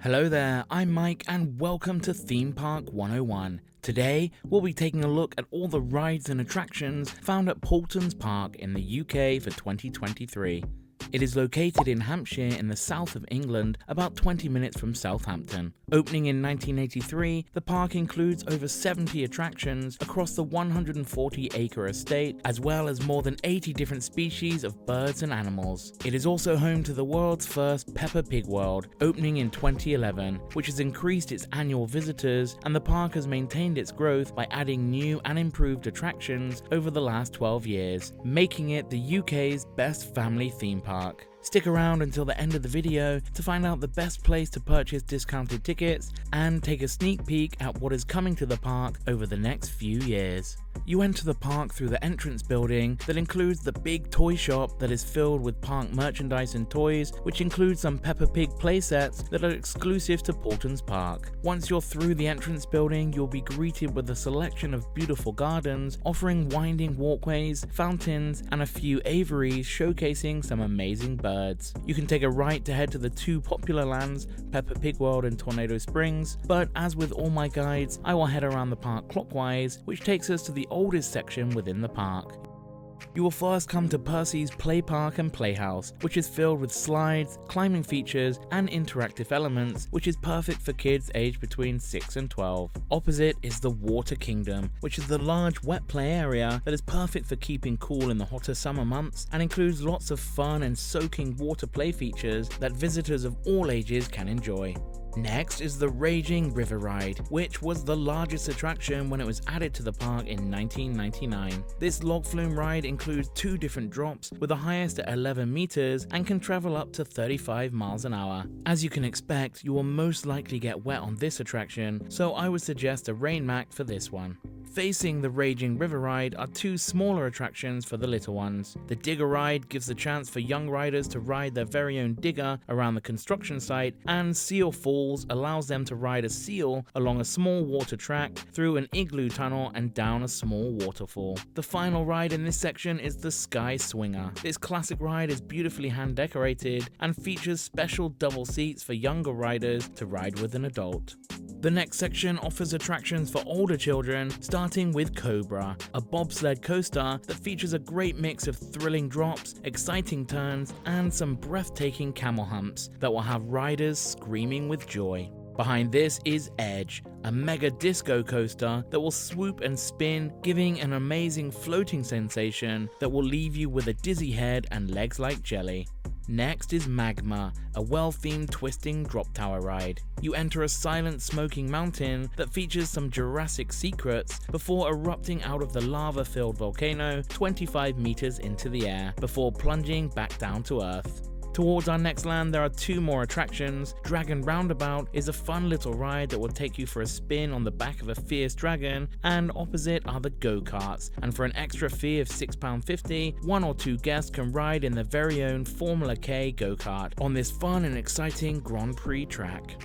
Hello there, I'm Mike and welcome to Theme Park 101. Today, we'll be taking a look at all the rides and attractions found at Paultons Park in the UK for 2023. It is located in Hampshire in the south of England, about 20 minutes from Southampton. Opening in 1983, the park includes over 70 attractions across the 140-acre estate, as well as more than 80 different species of birds and animals. It is also home to the world's first Peppa Pig World, opening in 2011, which has increased its annual visitors, and the park has maintained its growth by adding new and improved attractions over the last 12 years, making it the UK's best family theme park. Stick around until the end of the video to find out the best place to purchase discounted tickets and take a sneak peek at what is coming to the park over the next few years. You enter the park through the entrance building that includes the big toy shop that is filled with park merchandise and toys, which includes some Peppa Pig playsets that are exclusive to Paultons Park. Once you're through the entrance building, you'll be greeted with a selection of beautiful gardens offering winding walkways, fountains, and a few aviaries showcasing some amazing birds. You can take a right to head to the two popular lands, Peppa Pig World and Tornado Springs, but as with all my guides, I will head around the park clockwise, which takes us to the oldest section within the park. You will first come to Percy's Play Park and Playhouse, which is filled with slides, climbing features, and interactive elements, which is perfect for kids aged between 6 and 12. Opposite is the Water Kingdom, which is the large wet play area that is perfect for keeping cool in the hotter summer months and includes lots of fun and soaking water play features that visitors of all ages can enjoy. Next is the Raging River Ride, which was the largest attraction when it was added to the park in 1999. This log flume ride includes two different drops, with the highest at 11 meters and can travel up to 35 miles an hour. As you can expect, you will most likely get wet on this attraction, so I would suggest a rain mac for this one. Facing the Raging River Ride are two smaller attractions for the little ones. The Digger Ride gives the chance for young riders to ride their very own digger around the construction site, and Seal Falls allows them to ride a seal along a small water track, through an igloo tunnel and down a small waterfall. The final ride in this section is the Sky Swinger. This classic ride is beautifully hand decorated and features special double seats for younger riders to ride with an adult. The next section offers attractions for older children, starting with Cobra, a bobsled coaster that features a great mix of thrilling drops, exciting turns, and some breathtaking camel humps that will have riders screaming with joy. Behind this is Edge, a mega disco coaster that will swoop and spin, giving an amazing floating sensation that will leave you with a dizzy head and legs like jelly. Next is Magma, a well-themed twisting drop tower ride. You enter a silent smoking mountain that features some Jurassic secrets before erupting out of the lava-filled volcano 25 meters into the air, before plunging back down to Earth. Towards our next land, there are two more attractions. Dragon Roundabout is a fun little ride that will take you for a spin on the back of a fierce dragon, and opposite are the go-karts, and for an extra fee of £6.50, one or two guests can ride in their very own Formula K go-kart on this fun and exciting Grand Prix track.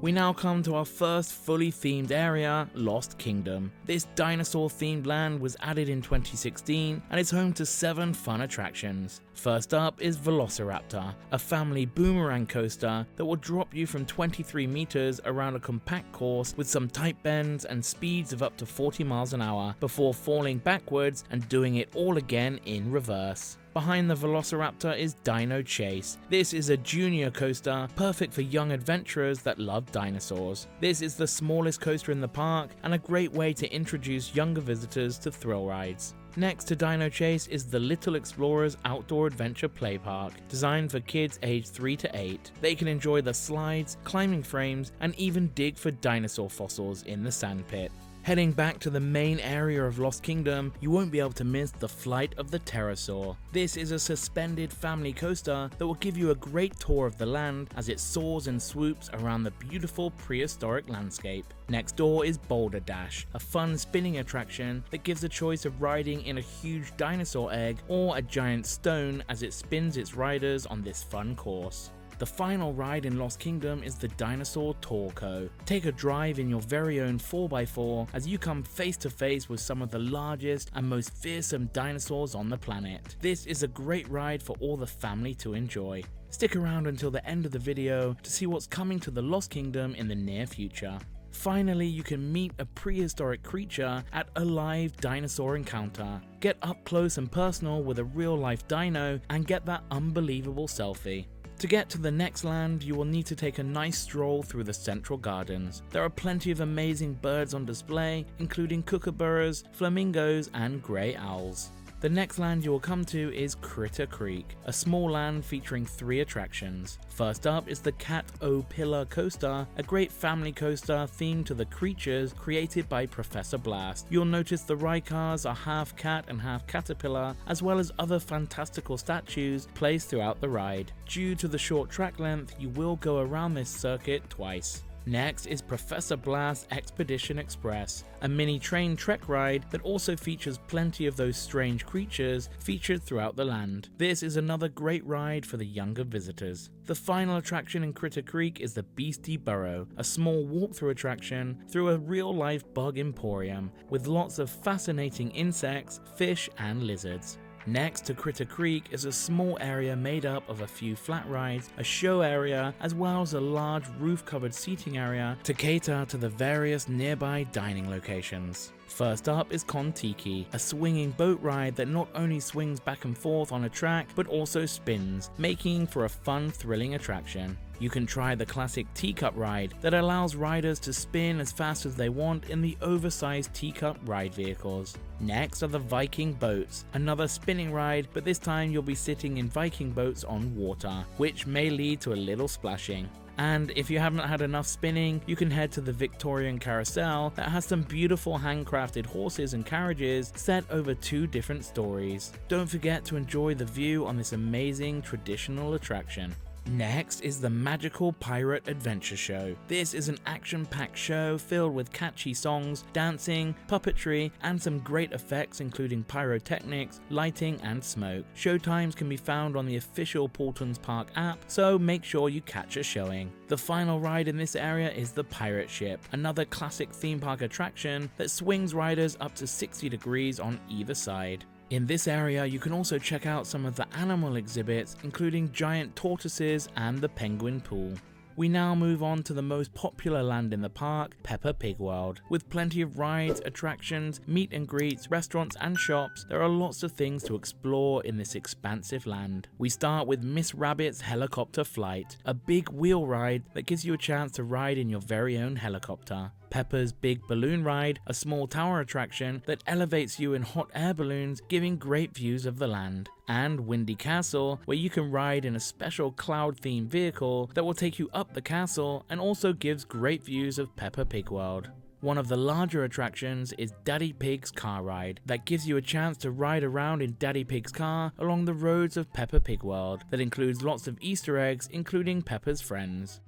We now come to our first fully themed area, Lost Kingdom. This dinosaur-themed land was added in 2016 and is home to 7 fun attractions. First up is Velociraptor, a family boomerang coaster that will drop you from 23 meters around a compact course with some tight bends and speeds of up to 40 miles an hour before falling backwards and doing it all again in reverse. Behind the Velociraptor is Dino Chase. This is a junior coaster, perfect for young adventurers that love dinosaurs. This is the smallest coaster in the park and a great way to introduce younger visitors to thrill rides. Next to Dino Chase is the Little Explorers Outdoor Adventure Play Park, designed for kids aged 3 to 8. They can enjoy the slides, climbing frames, and even dig for dinosaur fossils in the sandpit. Heading back to the main area of Lost Kingdom, you won't be able to miss the Flight of the Pterosaur. This is a suspended family coaster that will give you a great tour of the land as it soars and swoops around the beautiful prehistoric landscape. Next door is Boulder Dash, a fun spinning attraction that gives a choice of riding in a huge dinosaur egg or a giant stone as it spins its riders on this fun course. The final ride in Lost Kingdom is the Dinosaur Tour Co. Take a drive in your very own 4x4 as you come face to face with some of the largest and most fearsome dinosaurs on the planet. This is a great ride for all the family to enjoy. Stick around until the end of the video to see what's coming to the Lost Kingdom in the near future. Finally, you can meet a prehistoric creature at a live dinosaur encounter. Get up close and personal with a real life dino and get that unbelievable selfie. To get to the next land, you will need to take a nice stroll through the central gardens. There are plenty of amazing birds on display, including kookaburras, flamingos, and grey owls. The next land you will come to is Critter Creek, a small land featuring 3 attractions. First up is the Cat O Pillar Coaster, a great family coaster themed to the creatures created by Professor Blast. You'll notice the ride cars are half cat and half caterpillar, as well as other fantastical statues placed throughout the ride. Due to the short track length, you will go around this circuit twice. Next is Professor Blast's Expedition Express, a mini train trek ride that also features plenty of those strange creatures featured throughout the land. This is another great ride for the younger visitors. The final attraction in Critter Creek is the Beastie Burrow, a small walkthrough attraction through a real-life bug emporium with lots of fascinating insects, fish and lizards. Next to Critter Creek is a small area made up of a few flat rides, a show area, as well as a large roof-covered seating area to cater to the various nearby dining locations. First up is Kon-Tiki, a swinging boat ride that not only swings back and forth on a track, but also spins, making for a fun, thrilling attraction. You can try the classic teacup ride that allows riders to spin as fast as they want in the oversized teacup ride vehicles. Next are the Viking boats, another spinning ride, but this time you'll be sitting in Viking boats on water, which may lead to a little splashing. And if you haven't had enough spinning, you can head to the Victorian Carousel that has some beautiful handcrafted horses and carriages set over 2 different stories. Don't forget to enjoy the view on this amazing traditional attraction. Next is the Magical Pirate Adventure Show. This is an action-packed show filled with catchy songs, dancing, puppetry, and some great effects including pyrotechnics, lighting, and smoke. Showtimes can be found on the official Paultons Park app, so make sure you catch a showing. The final ride in this area is the Pirate Ship, another classic theme park attraction that swings riders up to 60 degrees on either side. In this area, you can also check out some of the animal exhibits, including giant tortoises and the penguin pool. We now move on to the most popular land in the park, Peppa Pig World. With plenty of rides, attractions, meet and greets, restaurants and shops, there are lots of things to explore in this expansive land. We start with Miss Rabbit's Helicopter Flight, a big wheel ride that gives you a chance to ride in your very own helicopter. Peppa's Big Balloon Ride, a small tower attraction that elevates you in hot air balloons, giving great views of the land. And Windy Castle, where you can ride in a special cloud-themed vehicle that will take you up the castle and also gives great views of Peppa Pig World. One of the larger attractions is Daddy Pig's Car Ride, that gives you a chance to ride around in Daddy Pig's car along the roads of Peppa Pig World, that includes lots of Easter eggs, including Peppa's friends.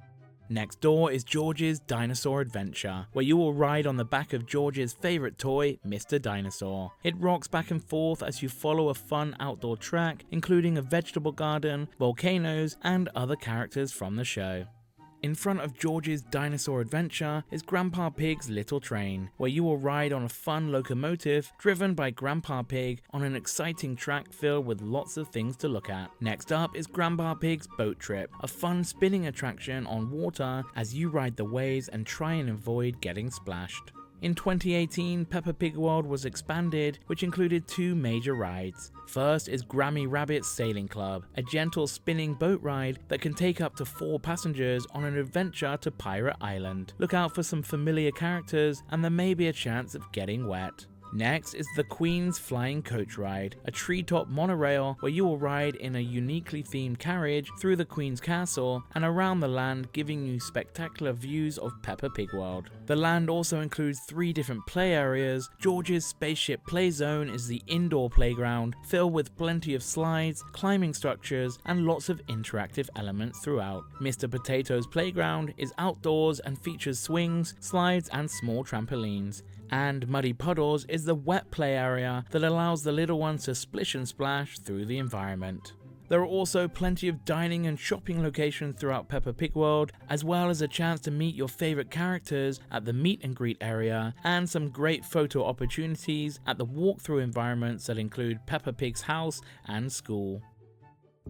Next door is George's Dinosaur Adventure, where you will ride on the back of George's favourite toy, Mr. Dinosaur. It rocks back and forth as you follow a fun outdoor track, including a vegetable garden, volcanoes, and other characters from the show. In front of George's Dinosaur Adventure is Grandpa Pig's Little Train, where you will ride on a fun locomotive driven by Grandpa Pig on an exciting track filled with lots of things to look at. Next up is Grandpa Pig's Boat Trip, a fun spinning attraction on water as you ride the waves and try and avoid getting splashed. In 2018, Peppa Pig World was expanded, which included 2 major rides. First is Grammy Rabbit's Sailing Club, a gentle spinning boat ride that can take up to 4 passengers on an adventure to Pirate Island. Look out for some familiar characters, and there may be a chance of getting wet. Next is the Queen's Flying Coach Ride, a treetop monorail where you will ride in a uniquely themed carriage through the Queen's Castle and around the land, giving you spectacular views of Peppa Pig World. The land also includes 3 different play areas. George's Spaceship Play Zone is the indoor playground, filled with plenty of slides, climbing structures, and lots of interactive elements throughout. Mr. Potato's Playground is outdoors and features swings, slides, and small trampolines. And Muddy Puddles is the wet play area that allows the little ones to splish and splash through the environment. There are also plenty of dining and shopping locations throughout Peppa Pig World, as well as a chance to meet your favorite characters at the meet and greet area, and some great photo opportunities at the walkthrough environments that include Peppa Pig's house and school.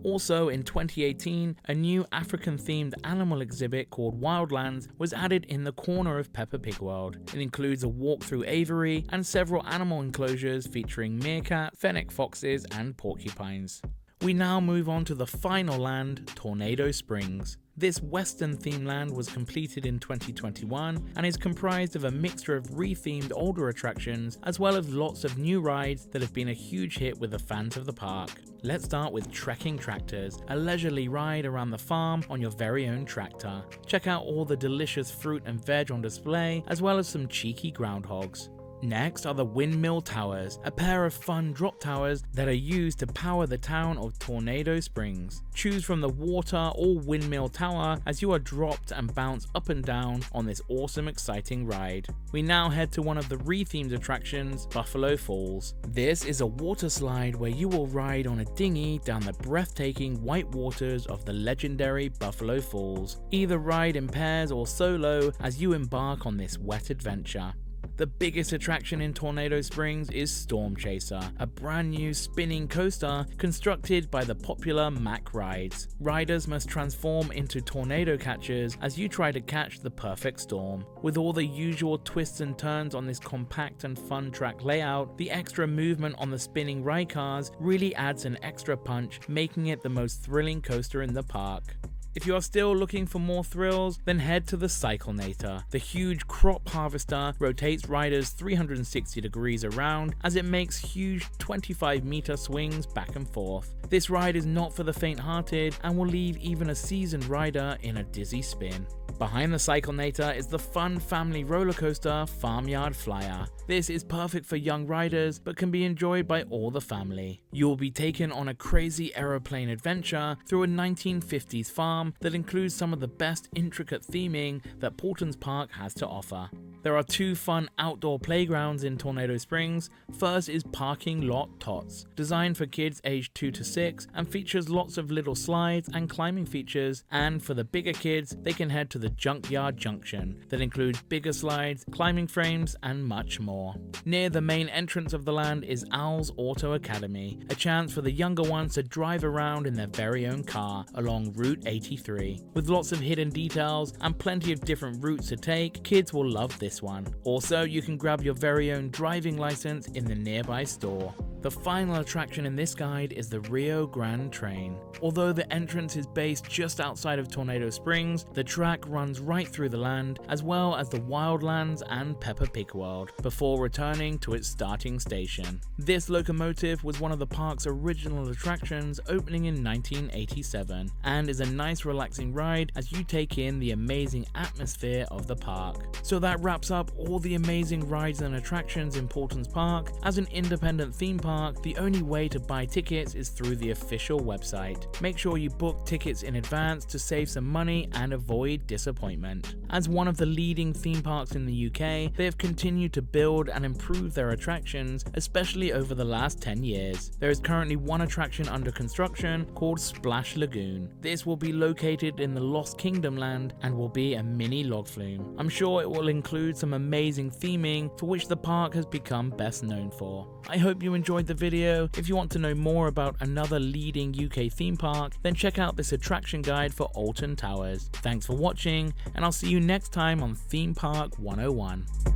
Also in 2018, a new African-themed animal exhibit called Wildlands was added in the corner of Peppa Pig World. It includes a walk through aviary and several animal enclosures featuring meerkat, fennec foxes and porcupines. We now move on to the final land, Tornado Springs. This western themed land was completed in 2021 and is comprised of a mixture of rethemed older attractions as well as lots of new rides that have been a huge hit with the fans of the park. Let's start with Trekking Tractors, a leisurely ride around the farm on your very own tractor. Check out all the delicious fruit and veg on display as well as some cheeky groundhogs. Next are the Windmill Towers, a pair of fun drop towers that are used to power the town of Tornado Springs. Choose from the water or windmill tower as you are dropped and bounce up and down on this awesome exciting ride. We now head to one of the rethemed attractions, Buffalo Falls. This is a water slide where you will ride on a dinghy down the breathtaking white waters of the legendary Buffalo Falls. Either ride in pairs or solo as you embark on this wet adventure. The biggest attraction in Tornado Springs is Storm Chaser, a brand new spinning coaster constructed by the popular Mack Rides. Riders must transform into tornado catchers as you try to catch the perfect storm. With all the usual twists and turns on this compact and fun track layout, the extra movement on the spinning ride cars really adds an extra punch, making it the most thrilling coaster in the park. If you are still looking for more thrills, then head to the Cyclenator. The huge crop harvester rotates riders 360 degrees around as it makes huge 25-meter swings back and forth. This ride is not for the faint-hearted and will leave even a seasoned rider in a dizzy spin. Behind the Cyclenator is the fun family roller coaster Farmyard Flyer. This is perfect for young riders but can be enjoyed by all the family. You will be taken on a crazy aeroplane adventure through a 1950s farm that includes some of the best intricate theming that Paultons Park has to offer. There are two fun outdoor playgrounds in Tornado Springs. First is Parking Lot Tots, designed for kids aged 2 to 6 and features lots of little slides and climbing features, and for the bigger kids they can head to the Junkyard Junction that includes bigger slides, climbing frames and much more. Near the main entrance of the land is Owl's Auto Academy, a chance for the younger ones to drive around in their very own car along Route 83. With lots of hidden details and plenty of different routes to take, kids will love this one. Also, you can grab your very own driving license in the nearby store. The final attraction in this guide is the Rio Grande Train. Although the entrance is based just outside of Tornado Springs, the track runs right through the land, as well as the Wildlands and Peppa Pig World, before returning to its starting station. This locomotive was one of the park's original attractions, opening in 1987, and is a nice relaxing ride as you take in the amazing atmosphere of the park. So that wraps up all the amazing rides and attractions in Paultons Park. As an independent theme park, the only way to buy tickets is through the official website. Make sure you book tickets in advance to save some money and avoid disappointment. As one of the leading theme parks in the UK, they have continued to build and improve their attractions, especially over the last 10 years. There is currently one attraction under construction called Splash Lagoon. This will be located in the Lost Kingdom land and will be a mini log flume. I'm sure it will include some amazing theming for which the park has become best known for. I hope you enjoyed the video. If you want to know more about another leading UK theme park, then check out this attraction guide for Alton Towers. Thanks for watching, and I'll see you next time on Theme Park 101.